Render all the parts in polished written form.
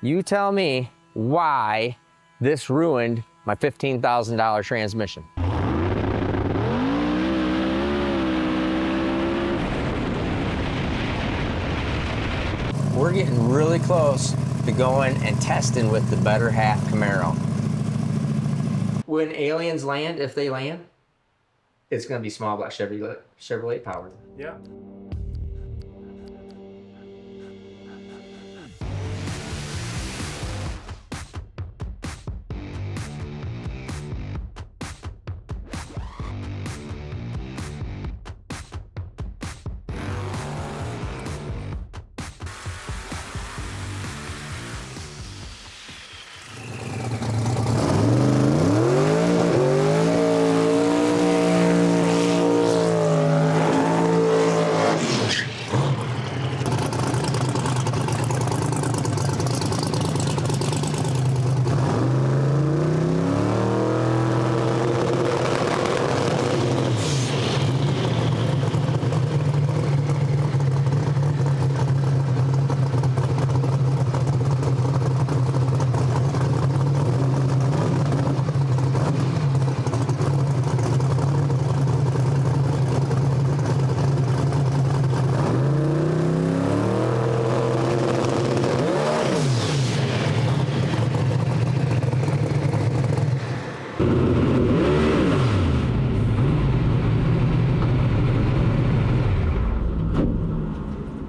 You tell me why this ruined my $15,000 transmission. We're getting really close to going and testing with the better half Camaro. When aliens land, if they land, it's gonna be small block Chevrolet powered. Yeah.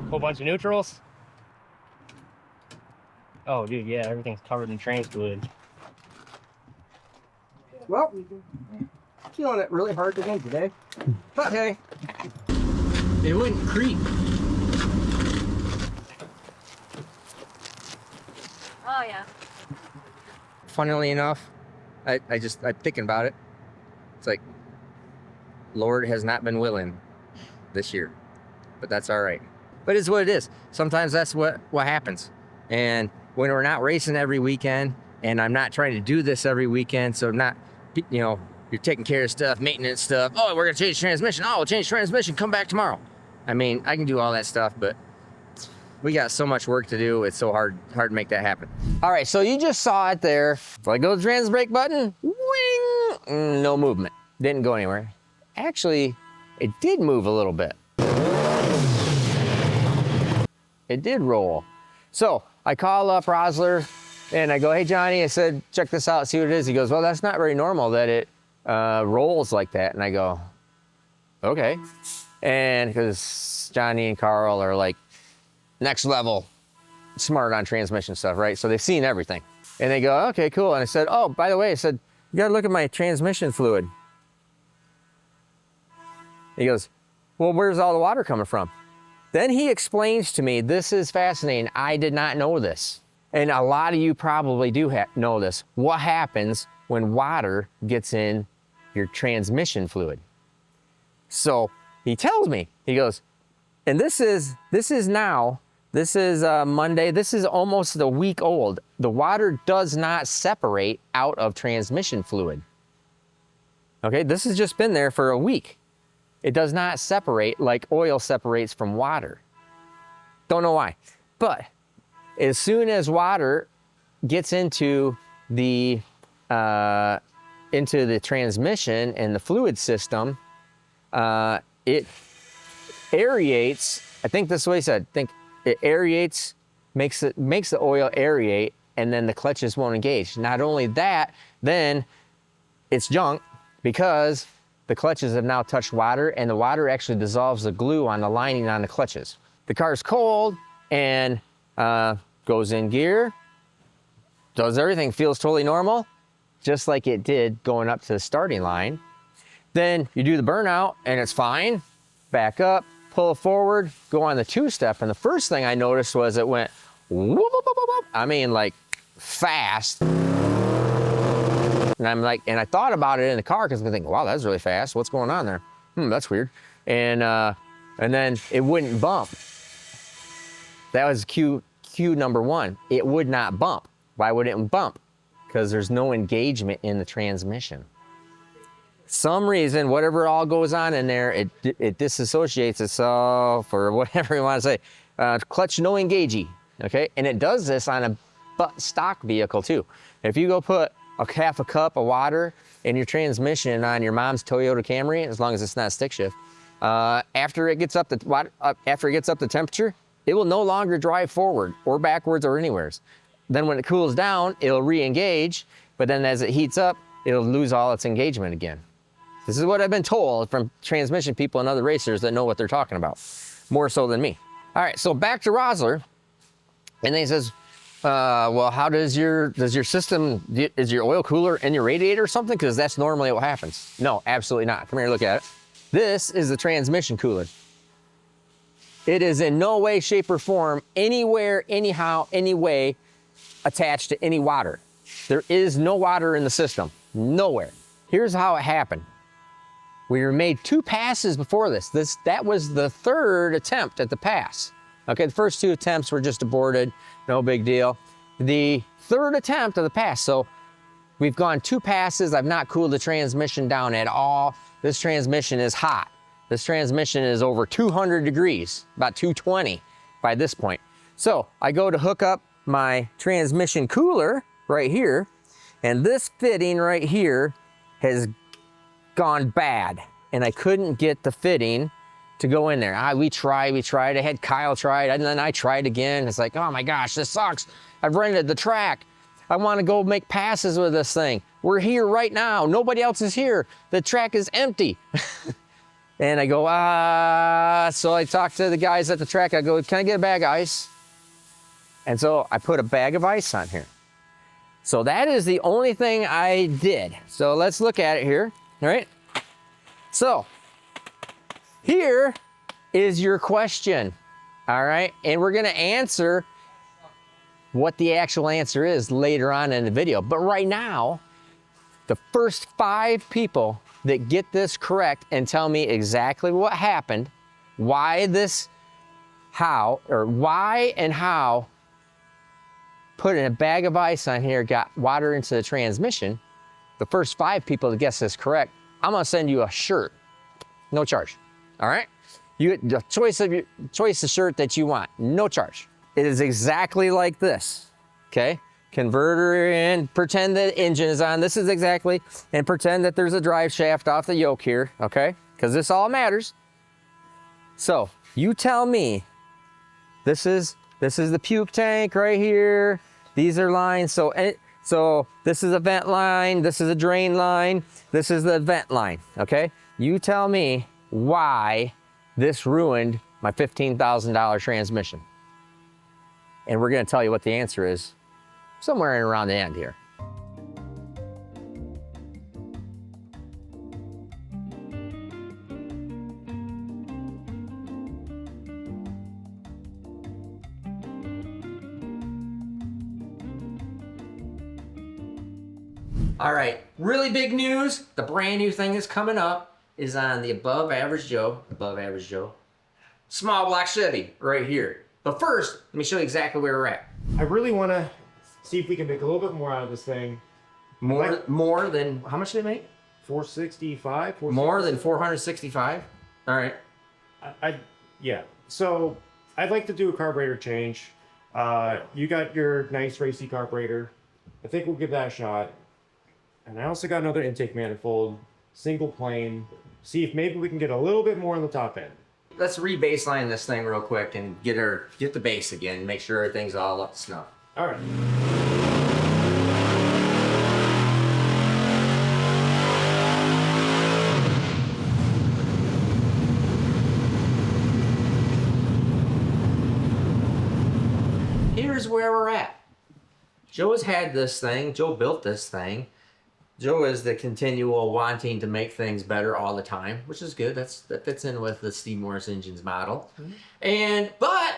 Whole bunch of neutrals. Oh, dude, yeah, everything's covered in train fluid. Well, feeling it really hard again today. But hey, it wouldn't creep. Oh yeah. Funnily enough, I'm thinking about it. It's like, Lord has not been willing this year, but that's all right. But it's what it is. Sometimes that's what happens. And when we're not racing every weekend, and I'm not trying to do this every weekend, so not, you know, you're taking care of stuff, maintenance stuff. Oh, we're gonna change transmission. Oh, we'll change transmission, come back tomorrow. I mean, I can do all that stuff, but we got so much work to do. It's so hard to make that happen. All right, so you just saw it there. So I go to the trans brake button, wing, no movement. Didn't go anywhere. Actually, it did move a little bit. It did roll. So I call up Rosler and I go, hey Johnny, I said, check this out, see what it is. He goes, well, that's not very normal that it rolls like that. And I go, okay. And because Johnny and Carl are like next level smart on transmission stuff, right? So they've seen everything. And they go, okay, cool. And I said, oh, by the way, I said, you gotta look at my transmission fluid. He goes, well, where's all the water coming from? Then he explains to me, this is fascinating, I did not know this. And a lot of you probably do know this. What happens when water gets in your transmission fluid? So he tells me, he goes, and this is Monday, this is almost a week old. The water does not separate out of transmission fluid. Okay, this has just been there for a week. It does not separate like oil separates from water. Don't know why. But as soon as water gets into the transmission and the fluid system, it aerates. I think that's what he said. I think it aerates, makes the oil aerate, and then the clutches won't engage. Not only that, then it's junk because the clutches have now touched water, and the water actually dissolves the glue on the lining on the clutches. The car's cold and goes in gear, does everything, feels totally normal, just like it did going up to the starting line. Then you do the burnout and it's fine. Back up, pull it forward, go on the two-step, and the first thing I noticed was it went whoop, whoop, whoop, whoop. I mean, like fast. And I'm like, and I thought about it in the car because I'm thinking, wow, that's really fast. What's going on there? That's weird. And then it wouldn't bump. That was cue number one. It would not bump. Why would it bump? Because there's no engagement in the transmission. Some reason, whatever all goes on in there, it disassociates itself or whatever you want to say. Clutch no engagey, okay? And it does this on stock vehicle too. If you go put half a cup of water in your transmission on your mom's Toyota Camry, as long as it's not stick shift, after it gets up to temperature, it will no longer drive forward or backwards or anywheres. Then when it cools down, it'll re-engage, but then as it heats up, it'll lose all its engagement again. This is what I've been told from transmission people and other racers that know what they're talking about, more so than me. All right, so back to Rosler, and then he says, well, how does your system, is your oil cooler in your radiator or something? Because that's normally what happens. No, absolutely not. Come here, look at it. This is the transmission cooler. It is in no way, shape, or form, anywhere, anyhow, any way attached to any water. There is no water in the system, nowhere. Here's how it happened. We were made 2 passes before this. That was the 3rd attempt at the pass. Okay, the first 2 attempts were just aborted, no big deal. The 3rd attempt of the pass, so we've gone 2 passes. I've not cooled the transmission down at all. This transmission is hot. This transmission is over 200 degrees, about 220 by this point. So I go to hook up my transmission cooler right here, and this fitting right here has gone bad, and I couldn't get the fitting to go in there. We tried. I had Kyle try it, and then I tried again. It's like, oh my gosh, this sucks. I've rented the track. I want to go make passes with this thing. We're here right now. Nobody else is here. The track is empty. And I go, so I talked to the guys at the track. I go, can I get a bag of ice? And so I put a bag of ice on here. So that is the only thing I did. So let's look at it here, all right? So here is your question, all right? And we're gonna answer what the actual answer is later on in the video. But right now, the first 5 people that get this correct and tell me exactly what happened, why and how putting a bag of ice on here got water into the transmission, the first 5 people to guess this correct, I'm gonna send you a shirt, no charge, all right? You get the choice of shirt that you want, no charge. It is exactly like this, okay? Converter in, pretend the engine is on, this is exactly, and pretend that there's a drive shaft off the yoke here, okay? Because this all matters. So, you tell me, this is the puke tank right here. These are lines, so this is a vent line, this is a drain line, this is the vent line, okay? You tell me why this ruined my $15,000 transmission. And we're gonna tell you what the answer is somewhere in around the end here. All right, really big news. The brand new thing that's coming up is on the Above Average Joe, small block Chevy right here. But first, let me show you exactly where we're at. I really want to see if we can make a little bit more out of this thing. More than, how much did they make? 465? More than 465? All right. Yeah. So I'd like to do a carburetor change. You got your nice racy carburetor. I think we'll give that a shot. And I also got another intake manifold, single plane. See if maybe we can get a little bit more on the top end. Let's re-baseline this thing real quick and get the base again, make sure everything's all up to snuff. All right. Here's where we're at. Joe has had this thing. Joe built this thing. Joe is the continual wanting to make things better all the time, which is good. That fits in with the Steve Morris Engines model. Mm-hmm. But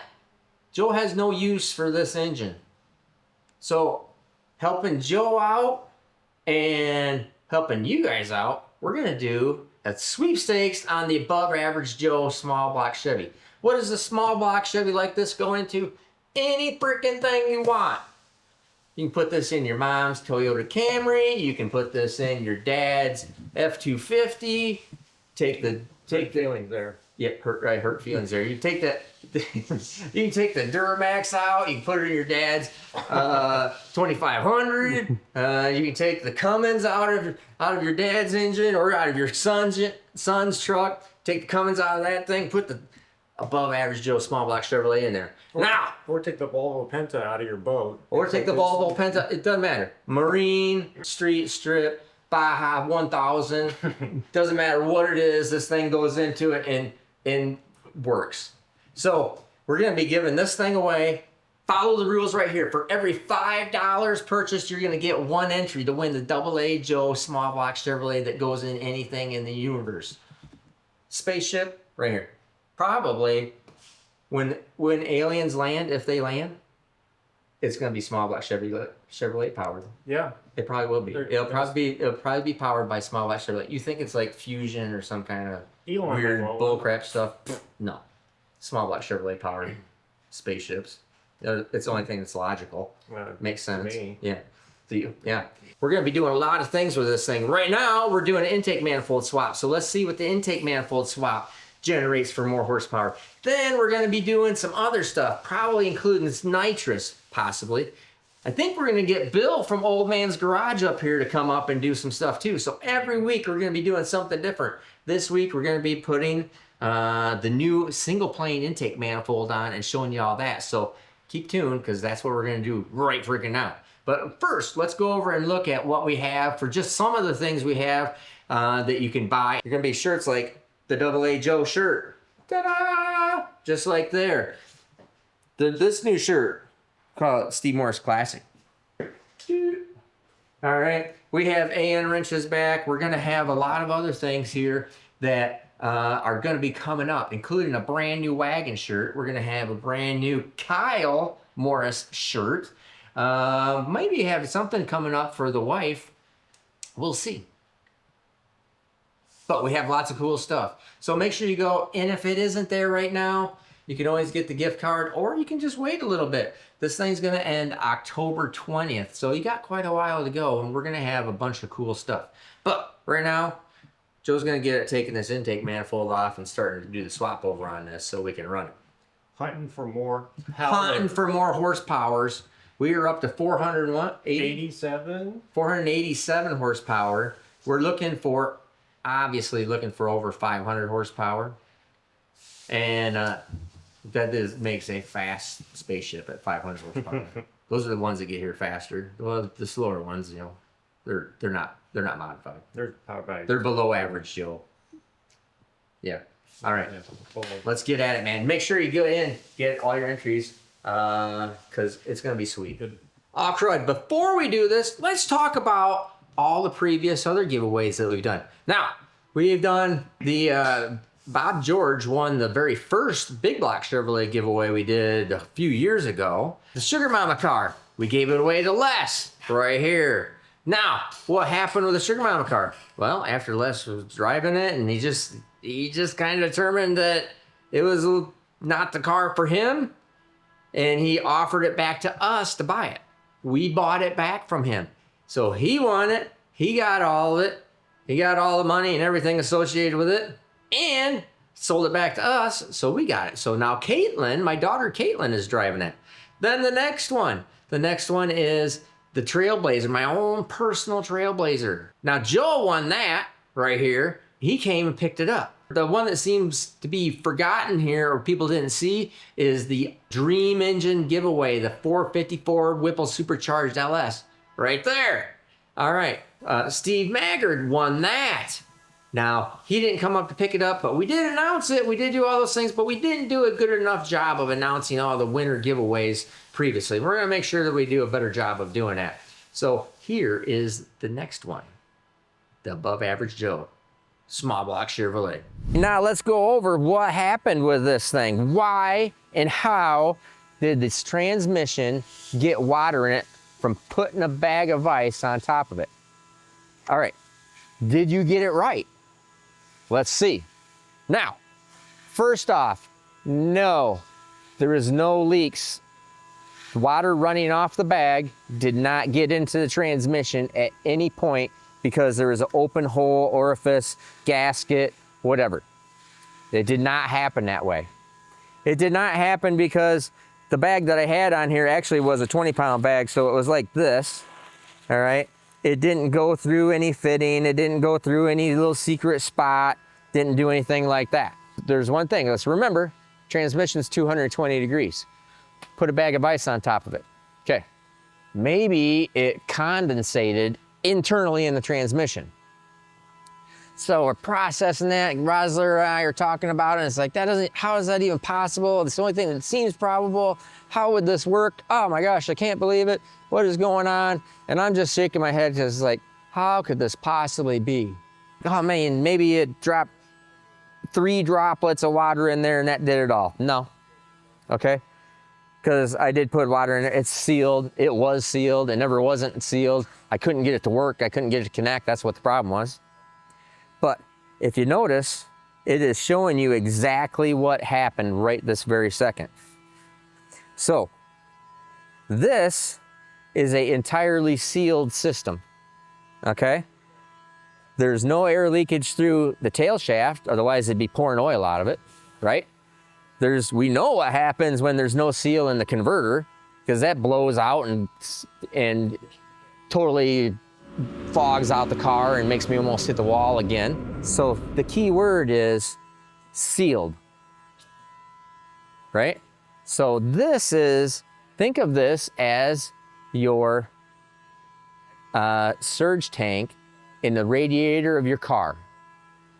Joe has no use for this engine. So helping Joe out and helping you guys out, we're gonna do a sweepstakes on the Above Average Joe small block Chevy. What does a small block Chevy like this go into? Any freaking thing you want. You can put this in your mom's Toyota Camry. You can put this in your dad's F-250. Take the feelings there. Yep, hurt feelings there. You take that, you can take the Duramax out. You can put it in your dad's 2500. You can take the Cummins out of your dad's engine or out of your son's truck. Take the Cummins out of that thing. Put the above average Joe small block Chevrolet in there. Or take the Volvo Penta out of your boat. Or take the Volvo Penta. It doesn't matter. Marine, street, strip, Baja 1000. Doesn't matter what it is. This thing goes into it and works. So we're going to be giving this thing away. Follow the rules right here. For every $5 purchased, you're going to get one entry to win the AA Joe small block Chevrolet that goes in anything in the universe. Spaceship right here. Probably when aliens land, if they land, it's going to be small block Chevrolet powered. Yeah. It probably will be. It'll probably be powered by small block Chevrolet. You think it's like fusion or some kind of weird bullcrap stuff? No. Small block Chevrolet powered spaceships. It's the only thing that's logical. Makes sense. Yeah. Yeah. We're going to be doing a lot of things with this thing. Right now, we're doing an intake manifold swap. So let's see what the intake manifold swap generates for more horsepower. Then we're going to be doing some other stuff, probably including this nitrous, possibly. I think we're going to get Bill from Old Man's Garage up here to come up and do some stuff too. So every week we're going to be doing something different. This week we're going to be putting the new single plane intake manifold on and showing you all that. So keep tuned because that's what we're going to do right freaking now. But first, let's go over and look at what we have for just some of the things we have that you can buy. You're going to be shirts like the AA Joe shirt. Ta-da! Just like there. This new shirt, call it Steve Morris Classic. All right. We have AN wrenches back. We're going to have a lot of other things here that are going to be coming up, including a brand new wagon shirt. We're going to have a brand new Kyle Morris shirt. Maybe have something coming up for the wife. We'll see. But we have lots of cool stuff. So make sure you go, and if it isn't there right now, you can always get the gift card, or you can just wait a little bit. This thing's going to end October 20th, so you got quite a while to go, and we're going to have a bunch of cool stuff. But right now, Joe's going to get it taking this intake manifold off and starting to do the swap over on this so we can run it. Hunting for more power. Hunting for more horsepowers. We are up to 487 horsepower. We're obviously looking for over 500 horsepower. And that makes a fast spaceship at 500 horsepower. Those are the ones that get here faster. Well, the slower ones, they're not modified. They're powered by. They're below average, Joe. Yeah. All right. Let's get at it, man. Make sure you go in, get all your entries, because it's gonna be sweet. Good. Oh, crud! Before we do this, let's talk about all the previous other giveaways that we've done. Now, we've done the Bob George won the very first Big Block Chevrolet giveaway we did a few years ago. The Sugar Mama car, we gave it away to Les right here. Now, what happened with the Sugar Mama car? Well, after Les was driving it, and he just kind of determined that it was not the car for him, and he offered it back to us to buy it. We bought it back from him. So he won it. He got all of it. He got all the money and everything associated with it, and sold it back to us, so we got it. So now Caitlin, my daughter Caitlin, is driving it. Then the next one is the Trailblazer, my own personal Trailblazer. Now Joe won that right here. He came and picked it up. The one that seems to be forgotten here or people didn't see is the Dream Engine giveaway, the 454 Whipple Supercharged LS right there. All right, Steve Maggard won that. Now, he didn't come up to pick it up, but we did announce it. We did do all those things, but we didn't do a good enough job of announcing all the winner giveaways previously. We're going to make sure that we do a better job of doing that. So here is the next one, the Above Average Joe Small Block Chevrolet. Now let's go over what happened with this thing. Why and how did this transmission get water in it from putting a bag of ice on top of it? All right, did you get it right? Let's see. Now, first off, no, there is no leaks. Water running off the bag did not get into the transmission at any point because there is an open hole, orifice, gasket, whatever. It did not happen that way. It did not happen because the bag that I had on here actually was a 20-pound bag, so it was like this, all right? It didn't go through any fitting. It didn't go through any little secret spot. Didn't do anything like that. There's one thing, let's remember, transmission's 220 degrees. Put a bag of ice on top of it. Okay, maybe it condensated internally in the transmission. So we're processing that, Rosler and I are talking about it, and it's like, how is that even possible? It's the only thing that seems probable. How would this work? Oh my gosh, I can't believe it. What is going on? And I'm just shaking my head because it's like, how could this possibly be? Oh man, maybe it dropped 3 droplets of water in there and that did it all. No, okay? Because I did put water in it, it's sealed, it was sealed, it never wasn't sealed. I couldn't get it to work, I couldn't get it to connect, that's what the problem was. But if you notice, it is showing you exactly what happened right this very second. So this is an entirely sealed system, okay? There's no air leakage through the tail shaft, otherwise it'd be pouring oil out of it, right? We know what happens when there's no seal in the converter, because that blows out and totally fogs out the car and makes me almost hit the wall again. So the key word is sealed, right? So this is, think of this as your surge tank in the radiator of your car.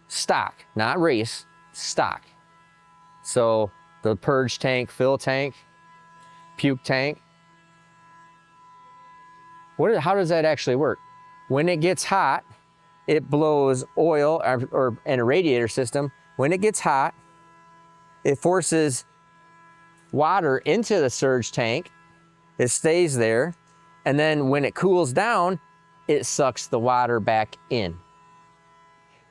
Stock, not race, stock. So the purge tank, fill tank, puke tank. How does that actually work? When it gets hot, it blows oil, or in a radiator system, when it gets hot, it forces water into the surge tank, it stays there, and then when it cools down, it sucks the water back in.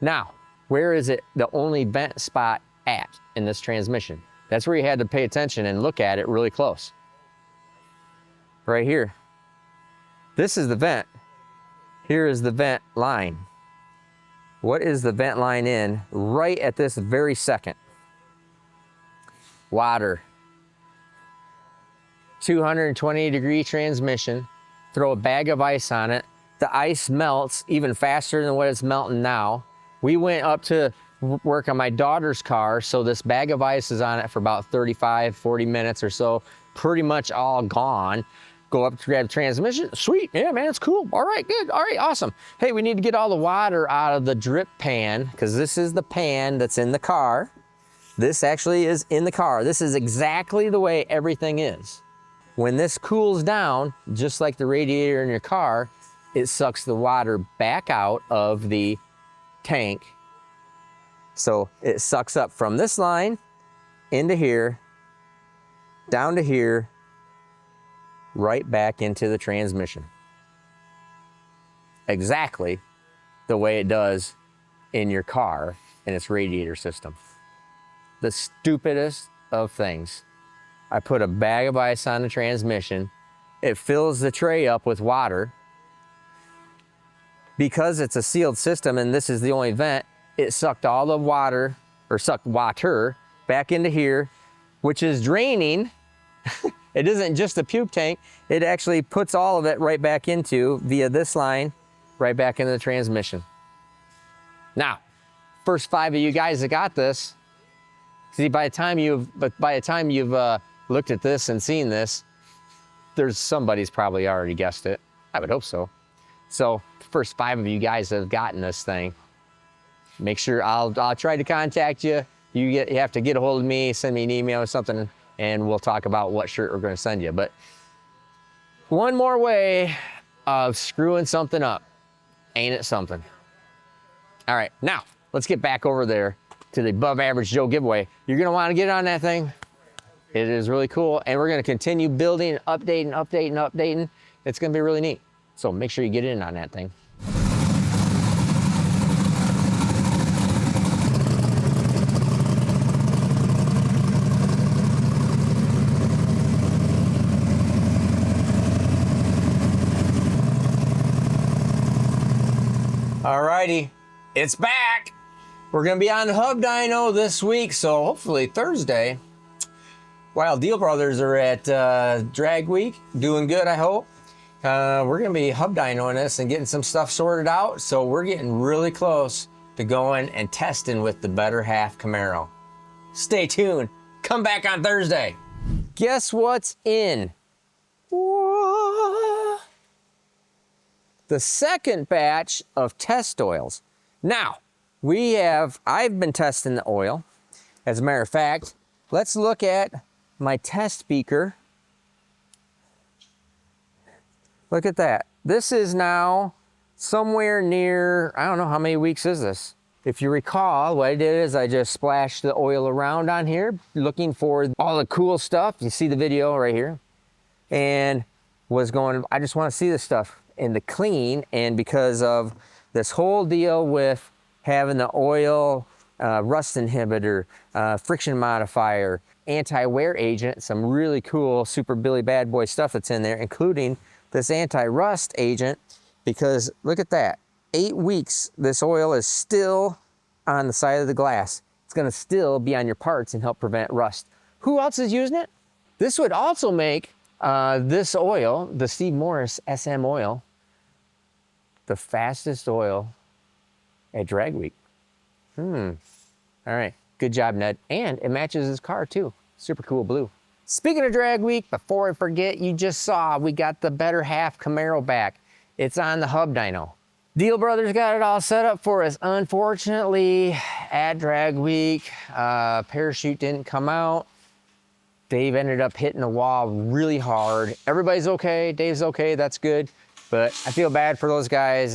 Now, where is it the only vent spot at in this transmission? That's where you had to pay attention and look at it really close. Right here. This is the vent. Here is the vent line. What is the vent line in right at this very second? Water. 220-degree transmission. Throw a bag of ice on it. The ice melts even faster than what it's melting now. We went up to work on my daughter's car, so this bag of ice is on it for about 35, 40 minutes or so, pretty much all gone. Go up to grab the transmission, sweet, yeah man, it's cool, all right, good, all right, awesome. Hey, we need to get all the water out of the drip pan, because this is the pan that's in the car. This actually is in the car. This is exactly the way everything is. When this cools down, just like the radiator in your car, it sucks the water back out of the tank. So it sucks up from this line into here, down to here, right back into the transmission. Exactly the way it does in your car and its radiator system. The stupidest of things. I put a bag of ice on the transmission. It fills the tray up with water. Because it's a sealed system and this is the only vent, it sucked all the water, or sucked water, back into here, which is draining. It isn't just a puke tank, it actually puts all of it right back into, via this line, right back into the transmission. Now, first 5 of you guys that got this, see, by the time you've looked at this and seen this, somebody's probably already guessed it. I would hope so. So, the first 5 of you guys that have gotten this thing, make sure I'll try to contact you. You have to get a hold of me, send me an email or something, and we'll talk about what shirt we're going to send you. But one more way of screwing something up. Ain't it something? All right, now let's get back over there to the Above Average Joe giveaway. You're going to want to get on that thing. It is really cool, and we're going to continue building, updating. It's going to be really neat. So make sure you get in on that thing. Alrighty, it's back. We're gonna be on the hub dyno this week, so hopefully Thursday. While Deal Brothers are at drag week, doing good, I hope. We're gonna be hub dynoing this and getting some stuff sorted out, so we're getting really close to going and testing with the Better Half Camaro. Stay tuned. Come back on Thursday. Guess what's in? What? The second batch of test oils. Now, I've been testing the oil. As a matter of fact, let's look at my test beaker. Look at that. This is now somewhere near, I don't know, how many weeks is this? If you recall, what I did is I just splashed the oil around on here, looking for all the cool stuff. You see the video right here. And I just want to see this stuff in the clean, and because of this whole deal with having the oil rust inhibitor, friction modifier, anti-wear agent, some really cool Super Billy bad boy stuff that's in there, including this anti-rust agent, because look at that. 8 weeks, this oil is still on the side of the glass. It's gonna still be on your parts and help prevent rust. Who else is using it? This would also make this oil, the Steve Morris SM oil, the fastest oil at drag week. All right, good job, Ned. And it matches his car too. Super cool blue. Speaking of drag week, before I forget, you just saw we got the Better Half Camaro back. It's on the hub dyno. Deal Brothers got it all set up for us. Unfortunately, at drag week, parachute didn't come out. Dave ended up hitting the wall really hard. Everybody's okay, Dave's okay, that's good. But I feel bad for those guys.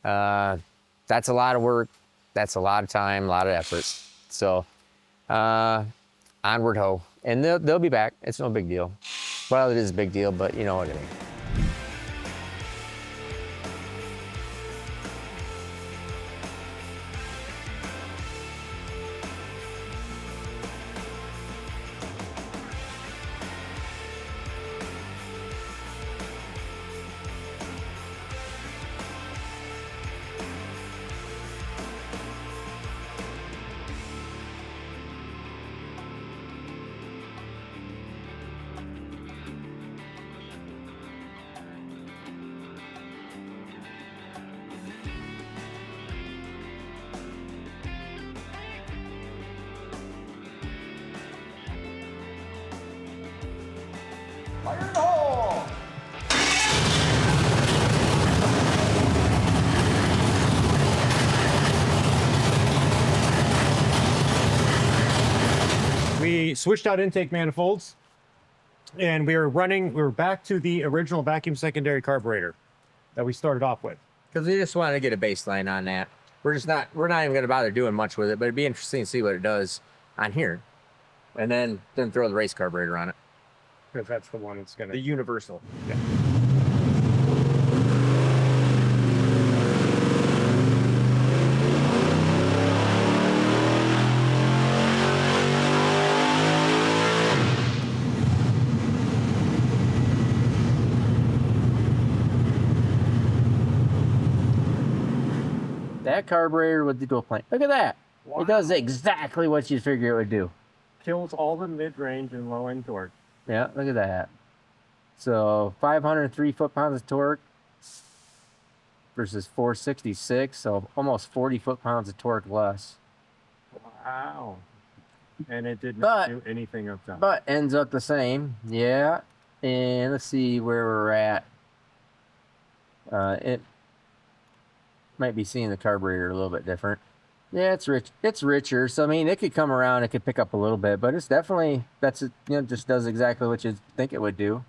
That's a lot of work. That's a lot of time, a lot of effort. So onward ho. And they'll be back. It's no big deal. Well, it is a big deal, but you know what I mean. Fire in the hole! We switched out intake manifolds, and we were back to the original vacuum secondary carburetor that we started off with. Because we just wanted to get a baseline on that. We're not even gonna bother doing much with it, but it'd be interesting to see what it does on here. And then throw the race carburetor on it. Because that's the one that's gonna... The universal. Yeah. That carburetor with the dual plane. Look at that. Wow. It does exactly what you'd figure it would do. Kills all the mid-range and low-end torque. Yeah, look at that. So 503 foot-pounds of torque versus 466, so almost 40 foot-pounds of torque less. Wow. And it did not do anything of that. But ends up the same, yeah. And let's see where we're at. It might be seeing the carburetor a little bit different. Yeah, it's rich. It's richer. So I mean, it could come around. It could pick up a little bit, but it's definitely just does exactly what you think it would do.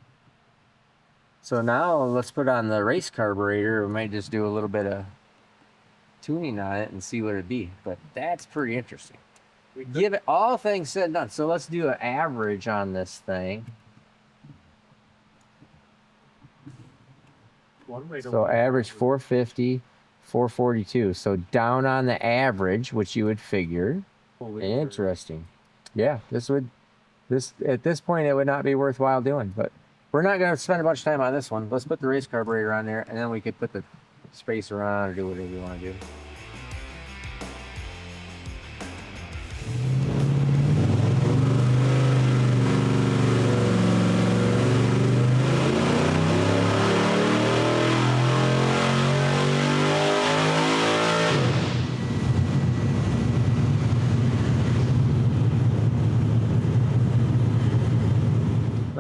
So now let's put on the race carburetor. We might just do a little bit of tuning on it and see what it'd be. But that's pretty interesting. We give it all things said and done. So let's do an average on this thing. So average 450. 442. So down on the average, which you would figure. Interesting. Yeah, this at this point it would not be worthwhile doing, but we're not going to spend a bunch of time on this one. Let's put the race carburetor on there, and then we could put the spacer on or do whatever you want to do.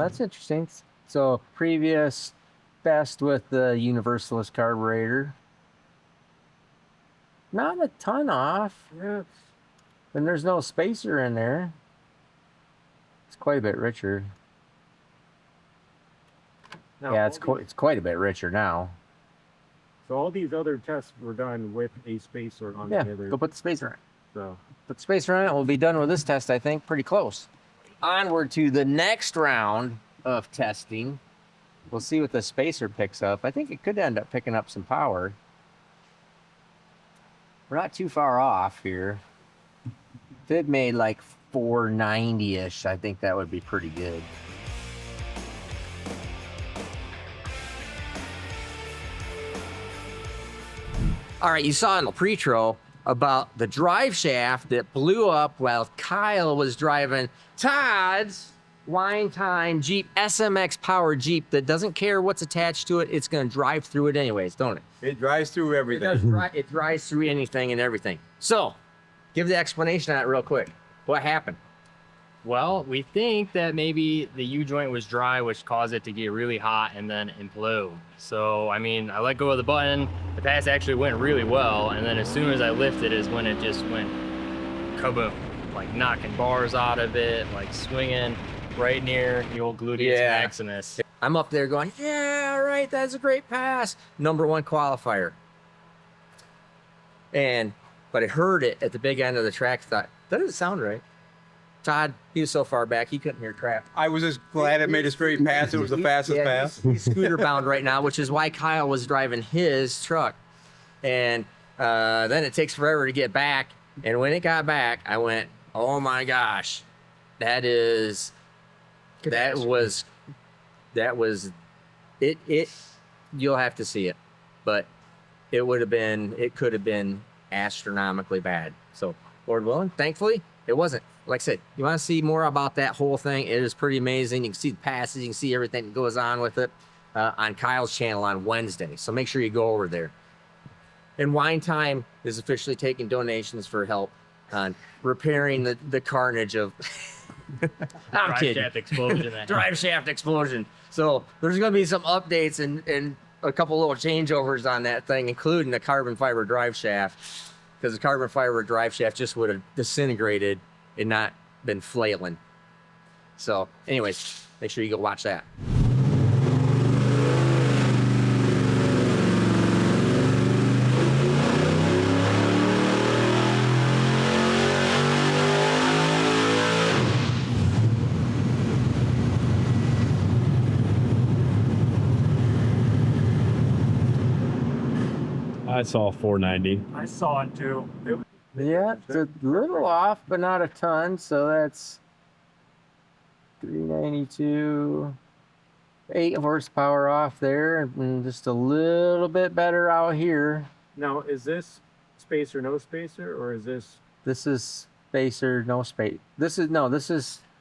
that's interesting. So previous best with the Universalist carburetor. Not a ton off. Yeah. And there's no spacer in there. It's quite a bit richer. Now, Yeah, all it's quite a bit richer now. So all these other tests were done with a spacer on Yeah, the other. go put the spacer in. So Put the spacer on it. We'll be done with this test, I think, pretty close. Onward to the next round of testing. We'll see what the spacer picks up. I think it could end up picking up some power. We're not too far off here. If it made like 490-ish, I think that would be pretty good. All right, you saw in the pre-tro about the drive shaft that blew up while Kyle was driving Todd's Wine Time Jeep SMX powered Jeep that doesn't care what's attached to it. It's going to drive through it anyways, don't it? It drives through It everything. does. It drives through anything and everything. So, give the explanation on it real quick. What happened? Well, we think that maybe the U-joint was dry, which caused it to get really hot and then implode. So, I mean, I let go of the button. The pass actually went really well. And then as soon as I lifted is when it just went kaboom. Like knocking bars out of it, like swinging right near the old gluteus maximus. I'm up there going, yeah, all right, that's a great pass. #1 qualifier. But I heard it at the big end of the track. Thought, that doesn't sound right. Todd, he was so far back, he couldn't hear crap. I was just glad it made a straight pass. It was the fastest pass. He's scooter bound right now, which is why Kyle was driving his truck. And then it takes forever to get back. And when it got back, I went, oh my gosh, that was it. You'll have to see it, but it could have been astronomically bad. So Lord willing, thankfully it wasn't. Like I said, you want to see more about that whole thing, it is pretty amazing. You can see the passes, you can see everything that goes on with it on Kyle's channel on Wednesday. So make sure you go over there. And Wine Time is officially taking donations for help on repairing the carnage of I'm Drive kidding. shaft explosion. Drive shaft explosion. So there's going to be some updates and a couple little changeovers on that thing, including the carbon fiber drive shaft, because the carbon fiber drive shaft just would have disintegrated and not been flailing. So anyways, make sure you go watch that. I saw 490. I saw it too. Yeah, it's a little off, but not a ton. So that's 392, 8 horsepower off there, and just a little bit better out here. Now, is this spacer, no spacer, or is this? This is spacer, no space. This is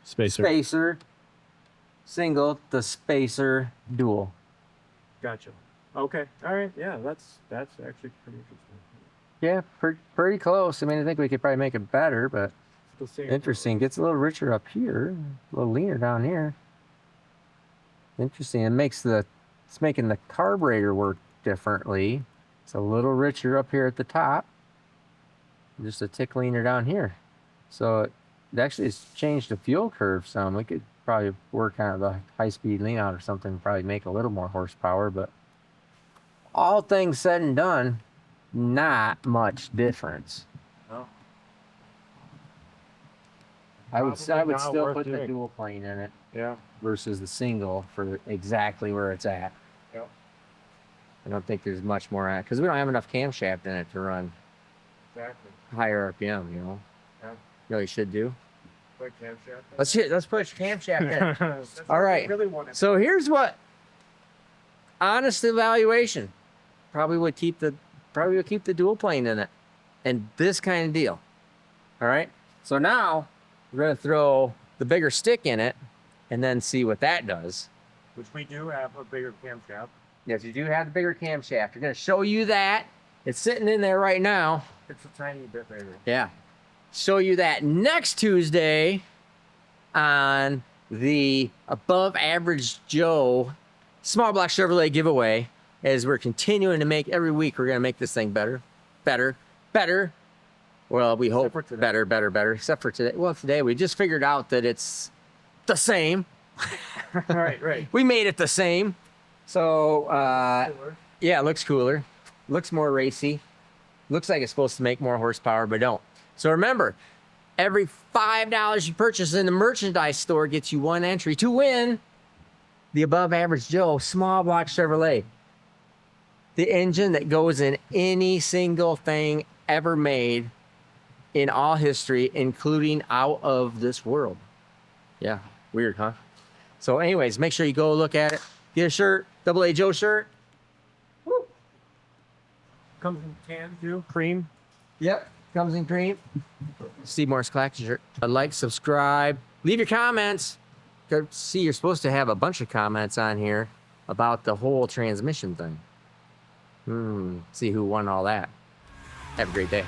Spacer. spacer, single, the spacer, dual. Gotcha. Okay. All right. Yeah, that's actually pretty interesting. Yeah, pretty close. I mean, I think we could probably make it better, but Still seeing interesting. Gets a little richer up here, a little leaner down here. Interesting. It's making the carburetor work differently. It's a little richer up here at the top, just a tick leaner down here. So it actually has changed the fuel curve some. We could probably work on the high-speed lean out or something, probably make a little more horsepower, but all things said and done, not much difference. No. I would Probably not still worth put the doing. dual plane in it Yeah. versus the single for exactly where it's at. Yep. I don't think there's much more at because we don't have enough camshaft in it to run Exactly. higher RPM. You know. Yeah. You know what you should do? Quick camshaft. Let's push camshaft in. That's All what I right. Really wanted. So here's what honest evaluation probably would keep the dual plane in it, and this kind of deal. All right. So now we're gonna throw the bigger stick in it, and then see what that does. Which we do have a bigger camshaft. Yes, you do have the bigger camshaft. We're gonna show you that. It's sitting in there right now. It's a tiny bit bigger. Yeah. Show you that next Tuesday on the Above Average Joe Small Block Chevrolet giveaway. As we're continuing to make every week, we're gonna make this thing better, better, better. Well, we hope better, better, better. Except for today. Well, today we just figured out that it's the same. Right. We made it the same. So yeah, it looks cooler, looks more racy, looks like it's supposed to make more horsepower, but don't. So remember, every $5 you purchase in the merchandise store gets you one entry to win the Above Average Joe Small Block Chevrolet. The engine that goes in any single thing ever made in all history, including out of this world. Yeah, weird, huh? So anyways, make sure you go look at it. Get a shirt, Double A Joe shirt. Woo. Comes in tan too, cream. Yep, comes in cream. Steve Morris Collection shirt. Like, subscribe, leave your comments. See, you're supposed to have a bunch of comments on here about the whole transmission thing. See who won all that. Have a great day.